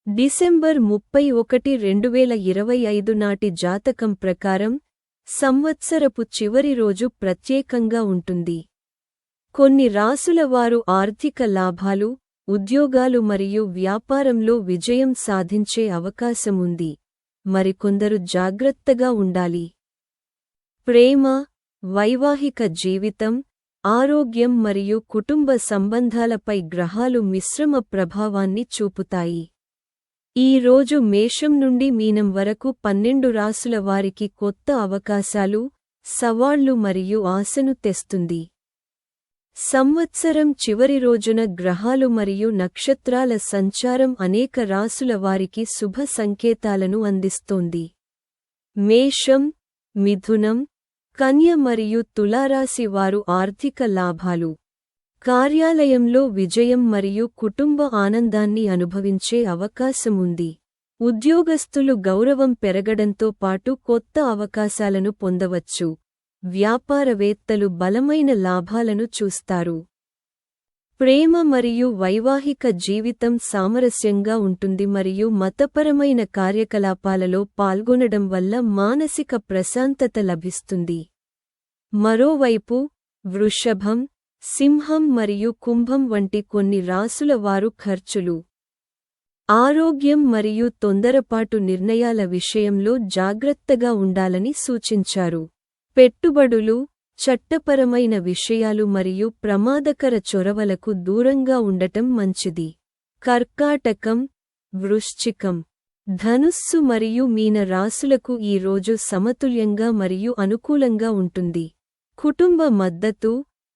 December 31, 2025 నాటి జాతకం ప్రకారం సంవత్సరపు చివరి రోజు ప్రత్యేకంగా ఉంటుంది. కొన్ని రాసుల వారు ఆర్థిక లాభాలు, ఉద్యోగాలు మరియు వ్యాపారంలో విజయం సాధించే అవకాశముంది. మరికొందరు జాగ్రత్తగా ఉండాలి. ప్రేమ, వైవాహిక జీవితం, ఆరోగ్యం మరియు కుటుంబ సంబంధాలపై గ్రహాలు మిశ్రమ ప్రభావాన్ని చూపుతాయి. ఈ రోజు మేషం నుండి మీనం వరకు 12 రాసుల వారికి కొత్త అవకాశాలు, సవాళ్లు మరియు ఆశను తెస్తుంది. సంవత్సరం చివరి రోజున గ్రహాలు మరియు నక్షత్రాల సంచారం అనేక రాసుల వారికి శుభ సంకేతాలను అందిస్తోంది. మేషం, మిథునం, కన్య మరియు తులారాశి వారు ఆర్థిక లాభాలు, కార్యాలయంలో విజయం మరియు కుటుంబ ఆనందాన్ని అనుభవించే అవకాశముంది. ఉద్యోగస్తులు గౌరవం పెరగడంతో పాటు కొత్త అవకాశాలను పొందవచ్చు. వ్యాపారవేత్తలు బలమైన లాభాలను చూస్తారు. ప్రేమ మరియు వైవాహిక జీవితం సామరస్యంగా ఉంటుంది మరియు మతపరమైన కార్యకలాపాలలో పాల్గొనడం వల్ల మానసిక ప్రశాంతత లభిస్తుంది. మరోవైపు వృషభం, సింహం మరియు కుంభం వంటి కొన్ని రాసుల వారు ఖర్చులు, ఆరోగ్యం మరియు తొందరపాటు నిర్ణయాల విషయంలో జాగ్రత్తగా ఉండాలని సూచించారు. పెట్టుబడులు, చట్టపరమైన విషయాలు మరియు ప్రమాదకర చొరవలకు దూరంగా ఉండటం మంచిది. కర్కాటకం, వృశ్చికం, ధనుస్సు మరియు మీన రాసులకు ఈ రోజు సమతుల్యంగా మరియు అనుకూలంగా ఉంటుంది. కుటుంబ మద్దతు,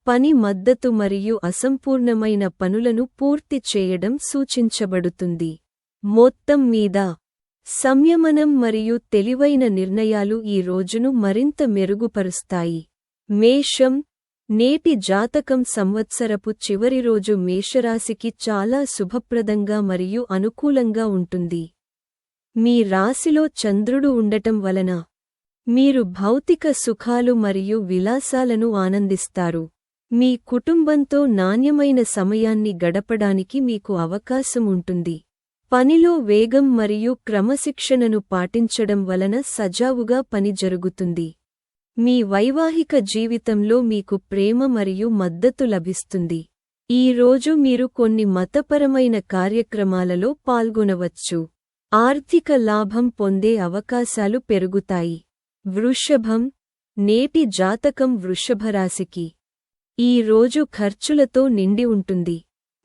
పని మద్దతు మరియు అసంపూర్ణమైన పనులను పూర్తి చేయడం సూచించబడుతుంది. మొత్తం మీద సంయమనం మరియు తెలివైన నిర్ణయాలు ఈ రోజును మరింత మెరుగుపరుస్తాయి. మేషం, నేటి జాతకం సంవత్సరపు చివరి రోజు మేషరాశికి చాలా శుభప్రదంగా మరియు అనుకూలంగా ఉంటుంది. మీ రాశిలో చంద్రుడు ఉండటం వలన మీరు భౌతిక సుఖాలు మరియు విలాసాలను ఆనందిస్తారు. మీ కుటుంబంతో నాణ్యమైన సమయాన్ని గడపడానికి మీకు అవకాశం ఉంటుంది. పనిలో వేగం మరియు క్రమశిక్షణను పాటించడం వలన సజావుగా పని జరుగుతుంది. మీ వైవాహిక జీవితంలో మీకు ప్రేమ మరియు మద్దతు లభిస్తుంది. ఈ రోజు మీరు కొన్ని మతపరమైన కార్యక్రమాలలో పాల్గొనవచ్చు. ఆర్థిక లాభం పొందే అవకాశాలు పెరుగుతాయి. వృషభం, నేటి జాతకం వృషభరాశికి ఈ రోజు ఖర్చులతో నిండి ఉంటుంది.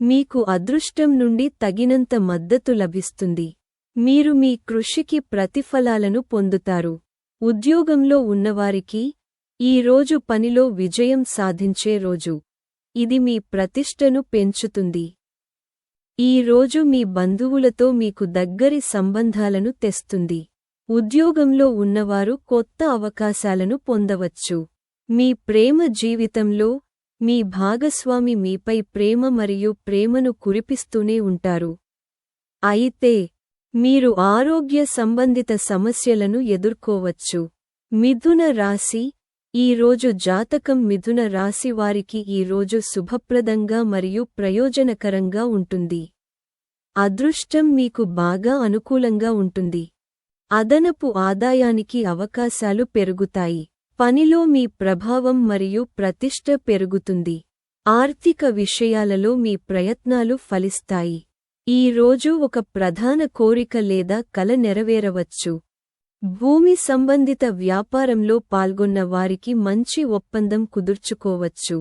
మీకు అదృష్టం నుండి తగినంత మద్దతు లభిస్తుంది. మీరు మీ కృషికి ప్రతిఫలాలను పొందుతారు. ఉద్యోగంలో ఉన్నవారికి ఈ రోజు పనిలో విజయం సాధించే రోజు. ఇది మీ ప్రతిష్టను పెంచుతుంది. ఈ రోజు మీ బంధువులతో మీకు దగ్గరి సంబంధాలను తెస్తుంది. ఉద్యోగంలో ఉన్నవారు కొత్త అవకాశాలను పొందవచ్చు. మీ ప్రేమ జీవితంలో మీ భాగస్వామి మీపై ప్రేమ మరియు ప్రేమను కురిపిస్తూనే ఉంటారు. అయితే మీరు ఆరోగ్య సంబంధిత సమస్యలను ఎదుర్కోవచ్చు. మిథున రాశి, ఈ రోజు జాతకం మిథున రాశి వారికి ఈ రోజు శుభప్రదంగా మరియు ప్రయోజనకరంగా ఉంటుంది. అదృష్టం మీకు బాగా అనుకూలంగా ఉంటుంది. అదనపు ఆదాయానికి అవకాశాలు పెరుగుతాయి. పనిలో మీ ప్రభావం మరియు ప్రతిష్ట పెరుగుతుంది. ఆర్థిక విషయాలలో మీ ప్రయత్నాలు ఫలిస్తాయి. ఈ రోజు ఒక ప్రధాన కోరిక లేదా కల నెరవేరవచ్చు. భూమి సంబంధిత వ్యాపారంలో పాల్గొన్న వారికి మంచి ఒప్పందం కుదుర్చుకోవచ్చు.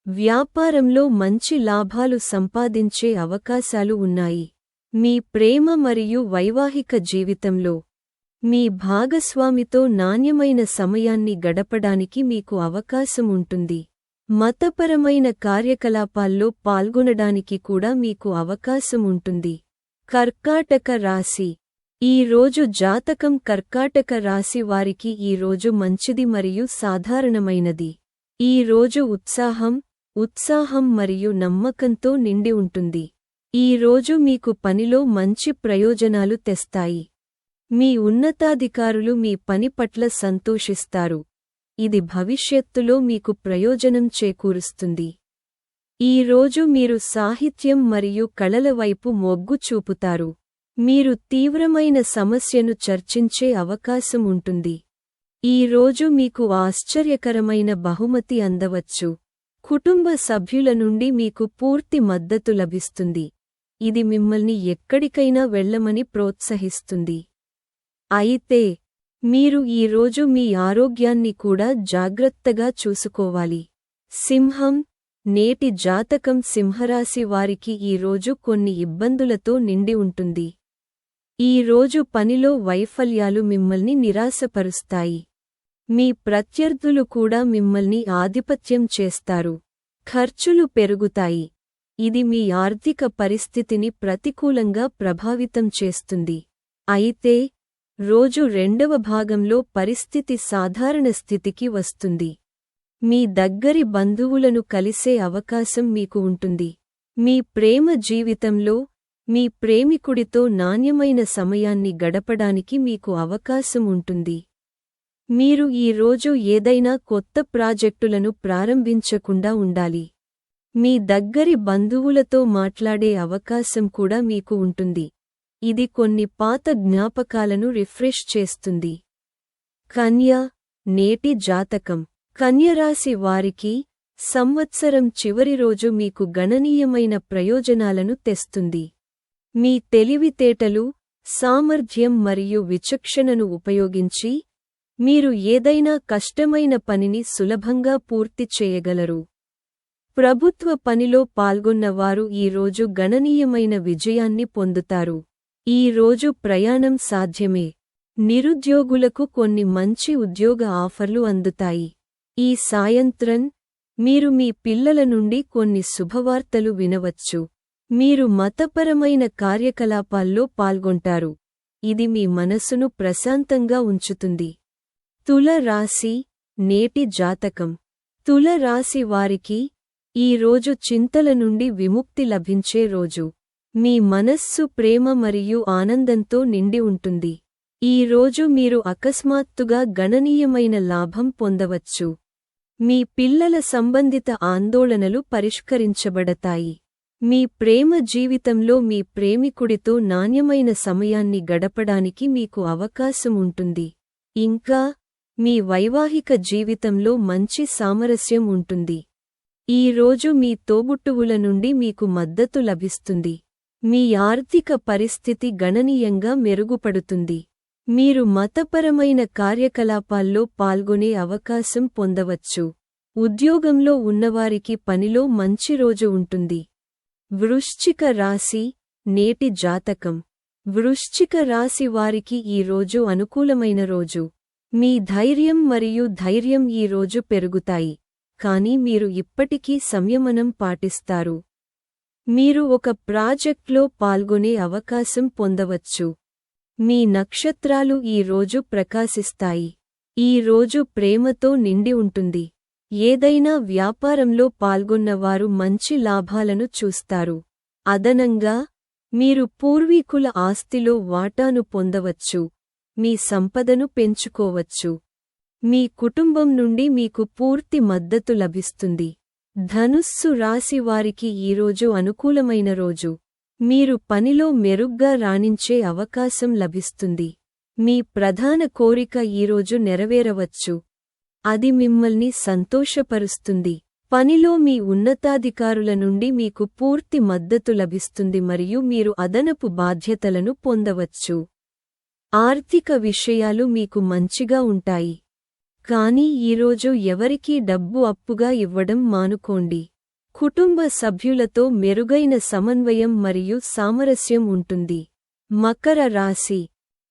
వ్యాపారంలో మంచి లాభాలు సంపాదించే అవకాశాలు ఉన్నాయి. మీ ప్రేమ మరియు వైవాహిక జీవితంలో మీ భాగస్వామితో నాణ్యమైన సమయాన్ని గడపడానికి మీకు అవకాశం ఉంటుంది. మతపరమైన కార్యకలాపాల్లో పాల్గొనడానికి కూడా మీకు అవకాశం ఉంటుంది. కర్కాటక రాశి, ఈ రోజు జాతకం కర్కాటక రాశి వారికి ఈ రోజు మంచిది మరియు సాధారణమైనది. ఈ రోజు ఉత్సాహం మరియు నమ్మకంతో నిండి ఉంటుంది. ఈ రోజు మీకు పనిలో మంచి ప్రయోజనాలు తెస్తాయి. మీ ఉన్నతాధికారులు మీ పని పట్ల సంతోషిస్తారు. ఇది భవిష్యత్తులో మీకు ప్రయోజనం చేకూరుస్తుంది. ఈ రోజు మీరు సాహిత్యం మరియు కళల వైపు మొగ్గు చూపుతారు. మీరు తీవ్రమైన సమస్యను చర్చించే అవకాశం ఉంటుంది. ఈ రోజు మీకు ఆశ్చర్యకరమైన బహుమతి అందవచ్చు. కుటుంబ సభ్యుల నుండి మీకు పూర్తి మద్దతు లభిస్తుంది. ఇది మిమ్మల్ని ఎక్కడికైనా వెళ్ళమని ప్రోత్సహిస్తుంది. అయితే మీరు ఈ రోజు మీ ఆరోగ్యాన్ని కూడా జాగ్రత్తగా చూసుకోవాలి. సింహం, నేటి జాతకం సింహరాశి వారికి ఈ రోజు కొన్ని ఇబ్బందులతో నిండి ఉంటుంది. ఈ రోజు పనిలో వైఫల్యాలు మిమ్మల్ని నిరాశపరుస్తాయి. మీ ప్రత్యర్థులు కూడా మిమ్మల్ని ఆధిపత్యం చేస్తారు. ఖర్చులు పెరుగుతాయి. ఇది మీ ఆర్థిక పరిస్థితిని ప్రతికూలంగా ప్రభావితం చేస్తుంది. అయితే రోజు రెండవ భాగంలో పరిస్థితి సాధారణ స్థితికి వస్తుంది. మీ దగ్గరి బంధువులను కలిసే అవకాశం మీకు ఉంటుంది. మీ ప్రేమ జీవితంలో మీ ప్రేమికుడితో నాణ్యమైన సమయాన్ని గడపడానికి మీకు అవకాశం ఉంటుంది. మీరు ఈ రోజు ఏదైనా కొత్త ప్రాజెక్టులను ప్రారంభించకుండా ఉండాలి. మీ దగ్గరి బంధువులతో మాట్లాడే అవకాశం కూడా మీకు ఉంటుంది. ఇది కొన్ని పాత జ్ఞాపకాలను రిఫ్రెష్ చేస్తుంది. కన్య, నేటి జాతకం. కన్యరాశి వారికి సంవత్సరం చివరి రోజు మీకు గణనీయమైన ప్రయోజనాలను తెస్తుంది. మీ తెలివితేటలు, సామర్థ్యం మరియు విచక్షణను ఉపయోగించి మీరు ఏదైనా కష్టమైన పనిని సులభంగా పూర్తి చేయగలరు. ప్రభుత్వ పనిలో పాల్గొన్నవారు ఈ రోజు గణనీయమైన విజయాన్ని పొందుతారు. ఈ రోజు ప్రయాణం సాధ్యమే. నిరుద్యోగులకు కొన్ని మంచి ఉద్యోగ ఆఫర్లు అందుతాయి. ఈ సాయంత్రం మీరు మీ పిల్లల నుండి కొన్ని శుభవార్తలు వినవచ్చు. మీరు మతపరమైన కార్యకలాపాల్లో పాల్గొంటారు. ఇది మీ మనసును ప్రశాంతంగా ఉంచుతుంది. తుల రాశి, నేటి జాతకం. తుల రాశి వారికి ఈ రోజు చింతల నుండి విముక్తి లభించే రోజు. మీ మనస్సు ప్రేమ మరియు ఆనందంతో నిండి ఉంటుంది. ఈ రోజు మీరు అకస్మాత్తుగా గణనీయమైన లాభం పొందవచ్చు. మీ పిల్లల సంబంధిత ఆందోళనలు పరిష్కరించబడతాయి. మీ ప్రేమ జీవితంలో మీ ప్రేమికుడితో నాణ్యమైన సమయాన్ని గడపడానికి మీకు అవకాశం ఉంటుంది. ఇంకా మీ వైవాహిక జీవితంలో మంచి సామరస్యం ఉంటుంది. ఈ రోజు మీ తోబుట్టువుల నుండి మీకు మద్దతు లభిస్తుంది. మీ ఆర్థిక పరిస్థితి గణనీయంగా మెరుగుపడుతుంది. మీరు మతపరమైన కార్యకలాపాల్లో పాల్గొనే అవకాశం పొందవచ్చు. ఉద్యోగంలో ఉన్నవారికి పనిలో మంచి రోజు ఉంటుంది. వృశ్చిక రాశి, నేటి జాతకం. వృశ్చిక రాశి వారికి ఈ రోజు అనుకూలమైన రోజు. మీ ధైర్యం మరియు ధైర్యం ఈ రోజు పెరుగుతాయి. కానీ మీరు ఇప్పటికీ సంయమనం పాటిస్తారు. మీరు ఒక ప్రాజెక్ట్లో పాల్గొనే అవకాశం పొందవచ్చు. మీ నక్షత్రాలు ఈ రోజు ప్రకాశిస్తాయి. ఈ రోజు ప్రేమతో నిండి ఉంటుంది. ఏదైనా వ్యాపారంలో పాల్గొన్నవారు మంచి లాభాలను చూస్తారు. అదనంగా మీరు పూర్వీకుల ఆస్తిలో వాటాను పొందవచ్చు. మీ సంపదను పెంచుకోవచ్చు. మీ కుటుంబం నుండి మీకు పూర్తి మద్దతు లభిస్తుంది. ధనుస్సు రాశి వారికి ఈరోజు అనుకూలమైన రోజు. మీరు పనిలో మెరుగ్గా రాణించే అవకాశం లభిస్తుంది. మీ ప్రధాన కోరిక ఈరోజు నెరవేరవచ్చు. అది మిమ్మల్ని సంతోషపరుస్తుంది. పనిలో మీ ఉన్నతాధికారుల నుండి మీకు పూర్తి మద్దతు లభిస్తుంది మరియు మీరు అదనపు బాధ్యతలను పొందవచ్చు. ఆర్థిక విషయాలు మీకు మంచిగా ఉంటాయి. కానీ ఈరోజు ఎవరికీ డబ్బు అప్పుగా ఇవ్వడం మానుకోండి. కుటుంబ సభ్యులతో మెరుగైన సమన్వయం మరియు సామరస్యం ఉంటుంది. మకర రాశి,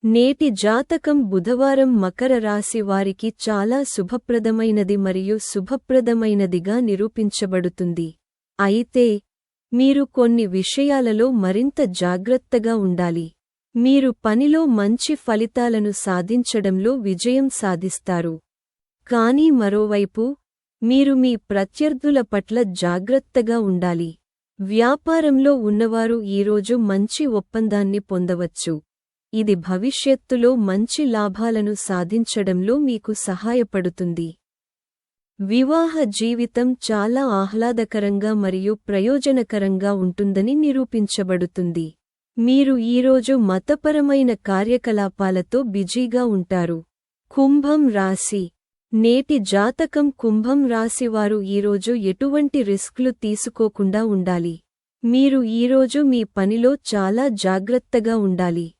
నేటి జాతకం బుధవారం మకర రాశి వారికి చాలా శుభప్రదమైనది మరియు శుభప్రదమైనదిగా నిరూపించబడుతుంది. అయితే మీరు కొన్ని విషయాలలో మరింత జాగ్రత్తగా ఉండాలి. మీరు పనిలో మంచి ఫలితాలను సాధించడంలో విజయం సాధిస్తారు. కానీ మరోవైపు మీరు మీ ప్రత్యర్థుల పట్ల జాగ్రత్తగా ఉండాలి. వ్యాపారంలో ఉన్నవారు ఈరోజు మంచి ఒప్పందాన్ని పొందవచ్చు. ఇది భవిష్యత్తులో మంచి లాభాలను సాధించడంలో మీకు సహాయపడుతుంది. వివాహ జీవితం చాలా ఆహ్లాదకరంగా మరియు ప్రయోజనకరంగా ఉంటుందని నిరూపించబడుతుంది. మీరు ఈరోజు మతపరమైన కార్యకలాపాలతో బిజీగా ఉంటారు. కుంభం రాశి. నేటి జాతకం కుంభం రాశివారు ఈరోజు ఎటువంటి రిస్క్లు తీసుకోకుండా ఉండాలి. మీరు ఈరోజు మీ పనిలో చాలా జాగ్రత్తగా ఉండాలి.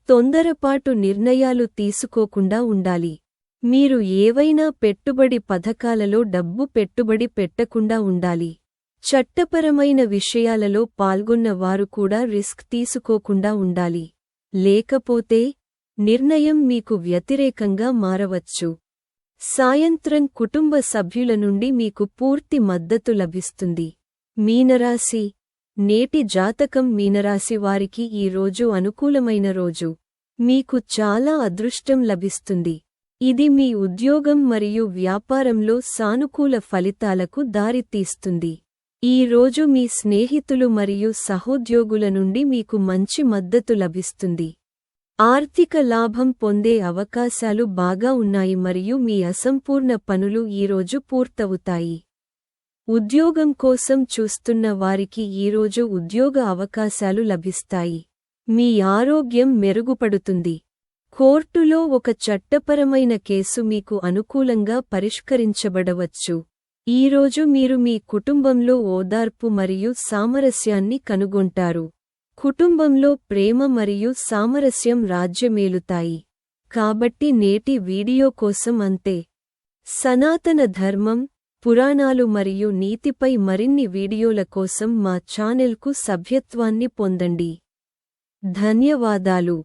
తొందరపాటు నిర్ణయాలు తీసుకోకుండా ఉండాలి. మీరు ఏవైనా పెట్టుబడి పథకాలలో డబ్బు పెట్టుబడి పెట్టకుండా ఉండాలి. చట్టపరమైన విషయాలలో పాల్గొన్న వారు కూడా రిస్క్ తీసుకోకుండా ఉండాలి. లేకపోతే నిర్ణయం మీకు వ్యతిరేకంగా మారవచ్చు. సాయంత్రం కుటుంబ సభ్యుల నుండి మీకు పూర్తి మద్దతు లభిస్తుంది. మీనరాశి. నేటి జాతకం మీనరాశి వారికి ఈ రోజు అనుకూలమైన రోజు. మీకు చాలా అదృష్టం లభిస్తుంది. ఇది మీ ఉద్యోగం మరియు వ్యాపారంలో సానుకూల ఫలితాలకు దారితీస్తుంది. ఈ రోజు మీ స్నేహితులు మరియు సహోద్యోగుల నుండి మీకు మంచి మద్దతు లభిస్తుంది. ఆర్థిక లాభం పొందే అవకాశాలు బాగా ఉన్నాయి మరియు మీ అసంపూర్ణ పనులు ఈరోజు పూర్తవుతాయి. ఉద్యోగం కోసం చూస్తున్న వారికి ఈరోజు ఉద్యోగ అవకాశాలు లభిస్తాయి. మీ ఆరోగ్యం మెరుగుపడుతుంది. కోర్టులో ఒక చట్టపరమైన కేసు మీకు అనుకూలంగా పరిష్కరించబడవచ్చు. ఈరోజు మీరు మీ కుటుంబంలో ఓదార్పు మరియు సామరస్యాన్ని కనుగొంటారు. కుటుంబంలో ప్రేమ మరియు సామరస్యం రాజ్యమేలుతాయి. కాబట్టి నేటి వీడియో కోసం అంతే. సనాతన ధర్మం, పురాణాలు మరియు నీతిపై మరిన్ని వీడియోల కోసం మా ఛానెల్కు సభ్యత్వాన్ని పొందండి. ధన్యవాదాలు.